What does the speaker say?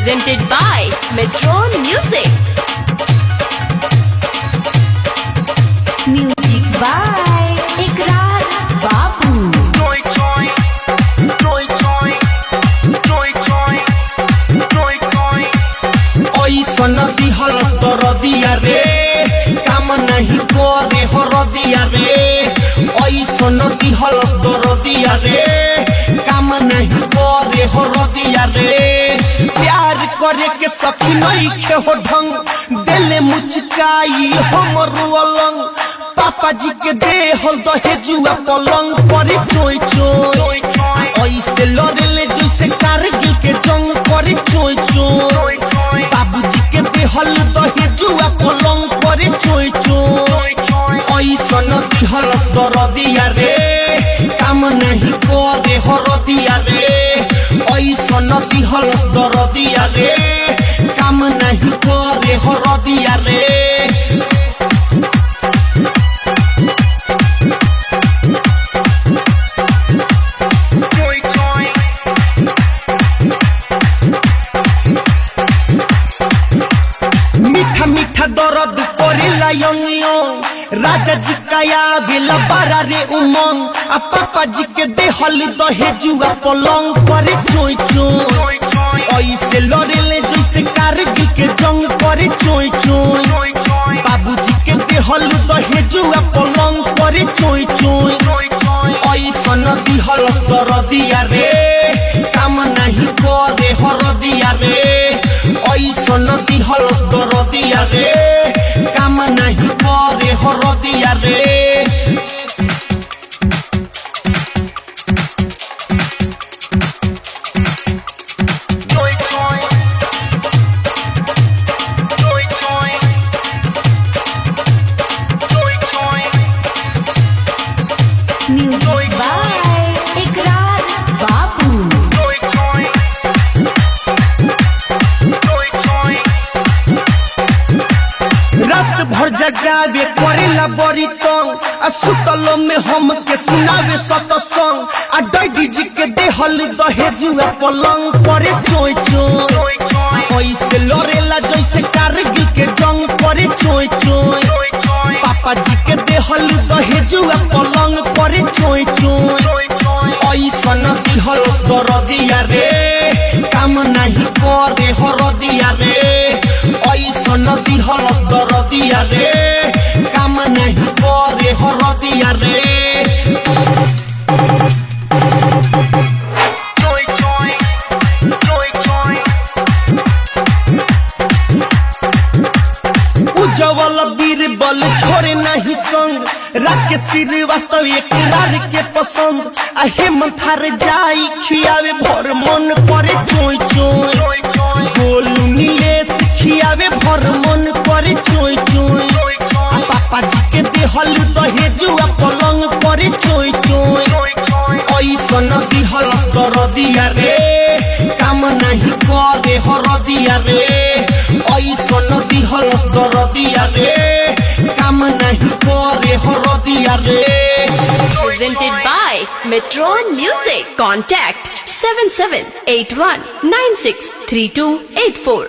presented by Metro Music. Music by Ikrar Babu. ओइसन दिहल स्तर दिया रे काम नहीं करे हर दिया रे ओइसन दिहल स्तर दिया रे काम नहीं करे हर दिया रे प्यार करे के सखी नहीं खे हो ढंग दिले मुचकाई हमर अलंग पापा जी के दे हल दहेजुआ पलंग करे चोय चोय ऐसे लड़ले जैसे कारगिल के जंग करे चोय चोय बाबूजी के दे हल दहेजुआ पलंग करे चोय चोय ऐसन दिहल स्तर दिया रे काम नहीं करे हर दिया रे ऐसन दिहल स्तर दिया रे काम नहीं करे हर दिया रे मीठा मीठा दर्द करेला यंगियो राजा जी काया बेला बारा रे उमंग आ पापा जी के देहल दहेजुआ पलंग करे चोय चोय ऐसे लड़ले जैसे कारगिल के जंग करे चोय चोय बाबूजी के देहल दहेजुआ पलंग करे चोय चोय ऐसन दिहल स्तर दिया रे काम नहीं करे हर दिया रे ऐसन दिहल स्तर दिया रे काम नहीं करे हर दिया रे Music by Ikrar Babu. रात भर जगावे करेला बड़ी तंग आ सुतलो में हम के सुनावे सतसंग आ डैडी जी के देहल दहेजुआ पलंग करे चोय चोय ऐसे लड़ेला जैसे कारगिल के जंग करे चोय चोय पापा जी के देहल दहेजुआ पलंग करे चोय चोय ऐसन दिहल स्तर दिया रे काम नहीं करे हर दिया रे ऐसन दिहल स्तर दिया रे काम नहीं करे हर दिया रे उज्जवल बीरबल छोड़े नहीं संग राके श्रीवास्तव एकरार के पसंद आ हेमंत हार जाई खियावे भर मन करे चोय चोय गोलू नीलेश खियावे भर मन करे चोय चोय आ पापा जी के देहल दहेजुआ पलंग करे चोय चोय ऐसन दिहल स्तर दिया रे काम नहीं करे हर दिया रे ऐसन दिहल स्तर दिया रे काम नहीं करे हर दिया रे Presented by Metro Music. Contact 7781963284.